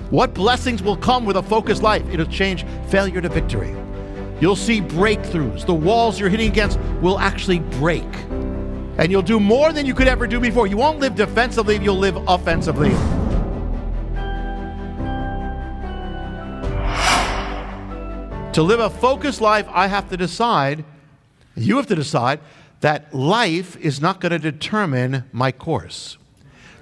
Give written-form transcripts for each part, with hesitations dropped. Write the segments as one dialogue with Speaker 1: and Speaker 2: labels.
Speaker 1: What blessings will come with a focused life? It'll change failure to victory. You'll see breakthroughs. The walls you're hitting against will actually break. And you'll do more than you could ever do before. You won't live defensively, you'll live offensively. To live a focused life, I have to decide, you have to decide, that life is not going to determine my course.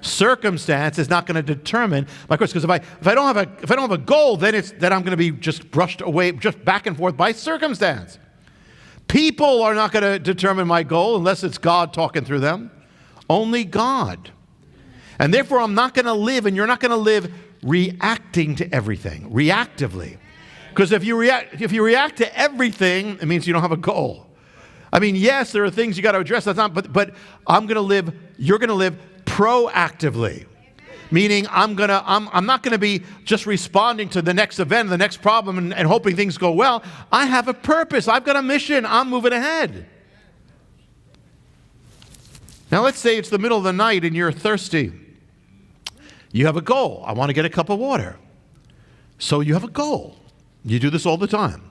Speaker 1: Circumstance is not going to determine my course. Because if I don't have a goal, then I'm going to be just brushed away, just back and forth by circumstance. People are not going to determine my goal unless it's God talking through them. Only God. And therefore, I'm not going to live, and you're not going to live reacting to everything, reactively. Because if you react to everything, it means you don't have a goal. I mean, yes, there are things you got to address. That's not. But you're going to live proactively. Meaning, I'm not going to be just responding to the next event, the next problem, and hoping things go well. I have a purpose. I've got a mission. I'm moving ahead. Now, let's say it's the middle of the night and you're thirsty. You have a goal. I want to get a cup of water. So you have a goal. You do this all the time.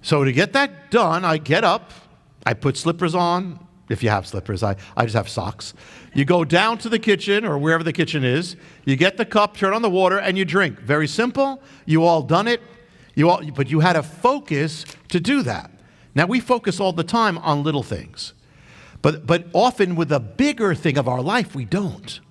Speaker 1: So to get that done, I get up. I put slippers on. If you have slippers, I just have socks. You go down to the kitchen or wherever the kitchen is. You get the cup, turn on the water, and you drink. Very simple. You all done it. But you had a focus to do that. Now, we focus all the time on little things. But often with the bigger thing of our life, we don't.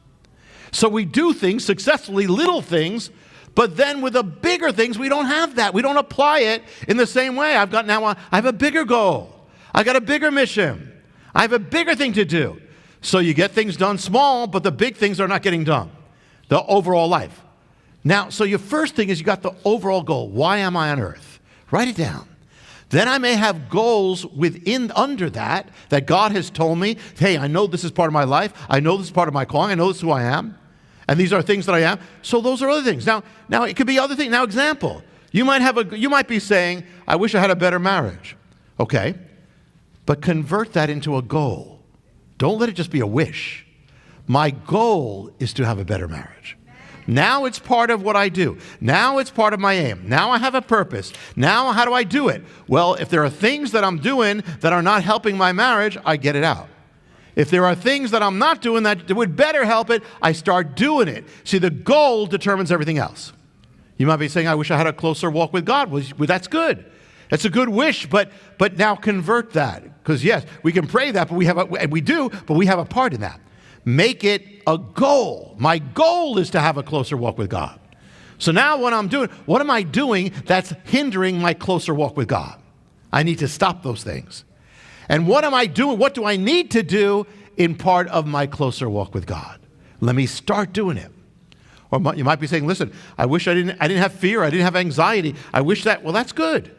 Speaker 1: So we do things successfully, little things, but then with the bigger things, we don't have that. We don't apply it in the same way. I have a bigger goal. I got a bigger mission. I have a bigger thing to do. So you get things done small, but the big things are not getting done. The overall life. Now, so your first thing is you got the overall goal. Why am I on earth? Write it down. Then I may have goals under that God has told me, hey, I know this is part of my life. I know this is part of my calling. I know this is who I am. And these are things that I am. So those are other things. Now it could be other things. Now, example, you might be saying, I wish I had a better marriage. Okay. But convert that into a goal. Don't let it just be a wish. My goal is to have a better marriage. Now it's part of what I do. Now it's part of my aim. Now I have a purpose. Now how do I do it? Well, if there are things that I'm doing that are not helping my marriage, I get it out. If there are things that I'm not doing that would better help it, I start doing it. See, the goal determines everything else. You might be saying, I wish I had a closer walk with God. Well, that's good. That's a good wish, but now convert that. Because yes, we can pray that, but we have a part in that. Make it a goal. My goal is to have a closer walk with God. So now what am I doing that's hindering my closer walk with God? I need to stop those things. And what am I doing? What do I need to do in part of my closer walk with God? Let me start doing it. Or you might be saying, listen, I wish I didn't have fear. I didn't have anxiety. I wish that. Well, that's good.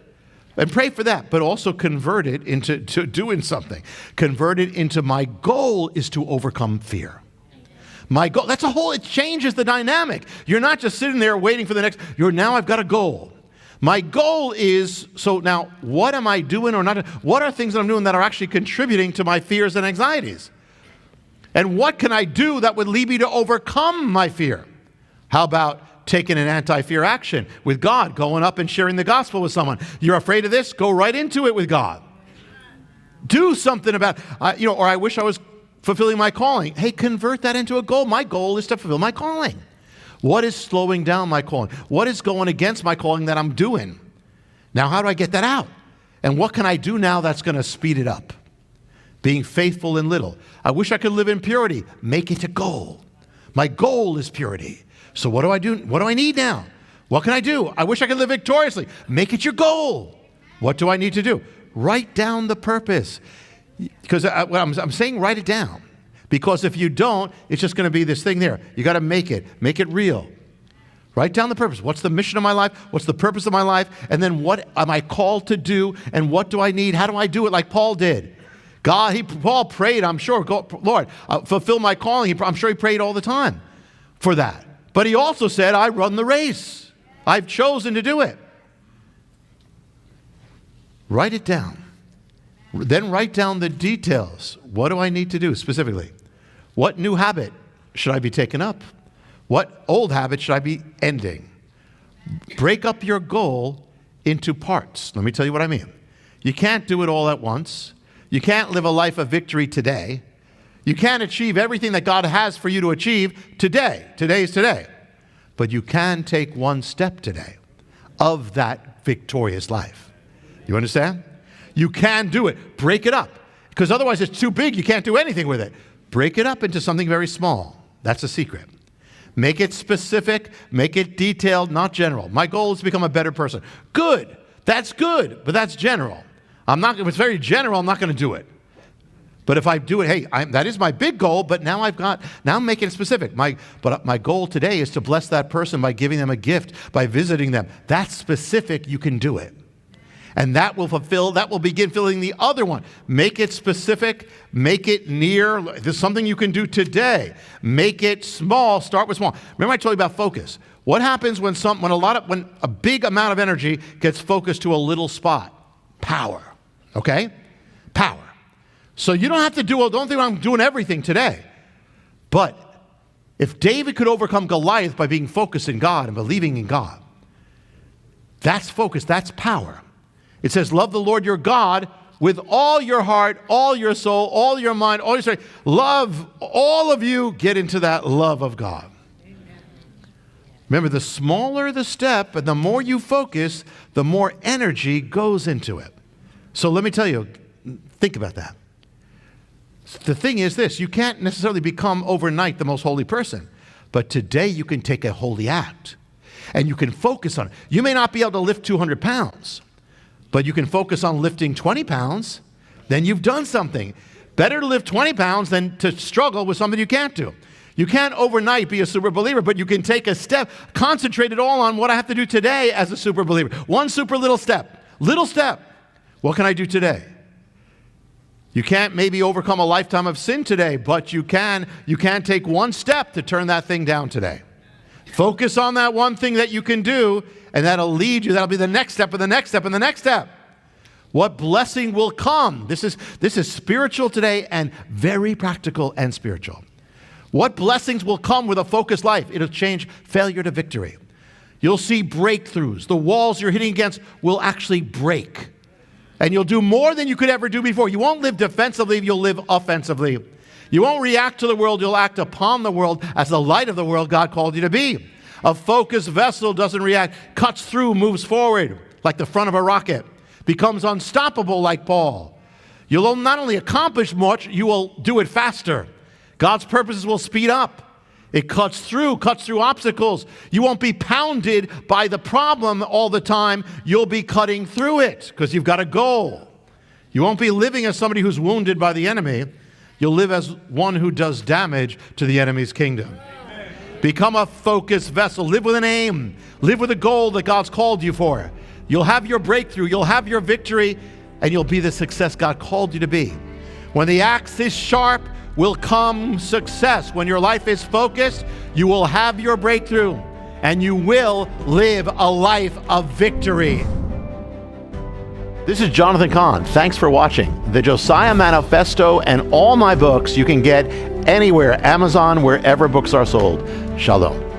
Speaker 1: And pray for that, but also convert it into doing something. Convert it into my goal is to overcome fear. My goal, it changes the dynamic. You're not just sitting there waiting for the next, now I've got a goal. My goal is, so now what am I doing or not? What are things that I'm doing that are actually contributing to my fears and anxieties? And what can I do that would lead me to overcome my fear? How about taking an anti-fear action with God, going up and sharing the gospel with someone? You're afraid of this? Go right into it with God. Do something about, or I wish I was fulfilling my calling. Hey, convert that into a goal. My goal is to fulfill my calling. What is slowing down my calling? What is going against my calling that I'm doing? Now, how do I get that out? And what can I do now that's going to speed it up? Being faithful in little. I wish I could live in purity. Make it a goal. My goal is purity. So what do I do? What do I need now? What can I do? I wish I could live victoriously. Make it your goal. What do I need to do? Write down the purpose. Because I'm saying write it down. Because if you don't, it's just going to be this thing there. You got to make it real. Write down the purpose. What's the mission of my life? What's the purpose of my life? And then what am I called to do? And what do I need? How do I do it like Paul did? Paul prayed, I'm sure, Lord, fulfill my calling. I'm sure he prayed all the time for that. But he also said, I run the race. I've chosen to do it. Write it down. Then write down the details. What do I need to do specifically? What new habit should I be taking up? What old habit should I be ending? Break up your goal into parts. Let me tell you what I mean. You can't do it all at once. You can't live a life of victory today. You can't achieve everything that God has for you to achieve today. Today is today. But you can take one step today of that victorious life. You understand? You can do it. Break it up. Because otherwise it's too big. You can't do anything with it. Break it up into something very small. That's a secret. Make it specific. Make it detailed, not general. My goal is to become a better person. Good. That's good. But that's general. If it's very general, I'm not going to do it. But if I do it, hey, that is my big goal, but now I'm making it specific. But my goal today is to bless that person by giving them a gift, by visiting them. That's specific, you can do it. And that will begin filling the other one. Make it specific, make it near. There's something you can do today. Make it small, start with small. Remember I told you about focus. What happens when a big amount of energy gets focused to a little spot? Power, okay? Power. So you don't have to don't think I'm doing everything today. But if David could overcome Goliath by being focused in God and believing in God, that's focus, that's power. It says, love the Lord your God with all your heart, all your soul, all your mind, all your strength. Love, all of you, get into that love of God. Amen. Remember, the smaller the step and the more you focus, the more energy goes into it. So let me tell you, think about that. The thing is this, you can't necessarily become overnight the most holy person, but today you can take a holy act and you can focus on it. You may not be able to lift 200 pounds, but you can focus on lifting 20 pounds, then you've done something. Better to lift 20 pounds than to struggle with something you can't do. You can't overnight be a super believer, but you can take a step, concentrate it all on what I have to do today as a super believer. One super little step. Little step. What can I do today? You can't maybe overcome a lifetime of sin today, but you can take one step to turn that thing down today. Focus on that one thing that you can do, and that'll lead you. That'll be the next step and the next step and the next step. What blessing will come? This is spiritual today and very practical and spiritual. What blessings will come with a focused life? It'll change failure to victory. You'll see breakthroughs. The walls you're hitting against will actually break. And you'll do more than you could ever do before. You won't live defensively, you'll live offensively. You won't react to the world, you'll act upon the world as the light of the world God called you to be. A focused vessel doesn't react, cuts through, moves forward like the front of a rocket, becomes unstoppable like Paul. You'll not only accomplish much, you will do it faster. God's purposes will speed up. It cuts through obstacles. You won't be pounded by the problem all the time. You'll be cutting through it because you've got a goal. You won't be living as somebody who's wounded by the enemy. You'll live as one who does damage to the enemy's kingdom. Become a focused vessel. Live with an aim. Live with a goal that God's called you for. You'll have your breakthrough. You'll have your victory, and you'll be the success God called you to be. When the axe is sharp, will come success. When your life is focused, you will have your breakthrough, and you will live a life of victory. This is Jonathan Cahn. Thanks for watching. The Josiah Manifesto and all my books you can get anywhere, Amazon, wherever books are sold. Shalom.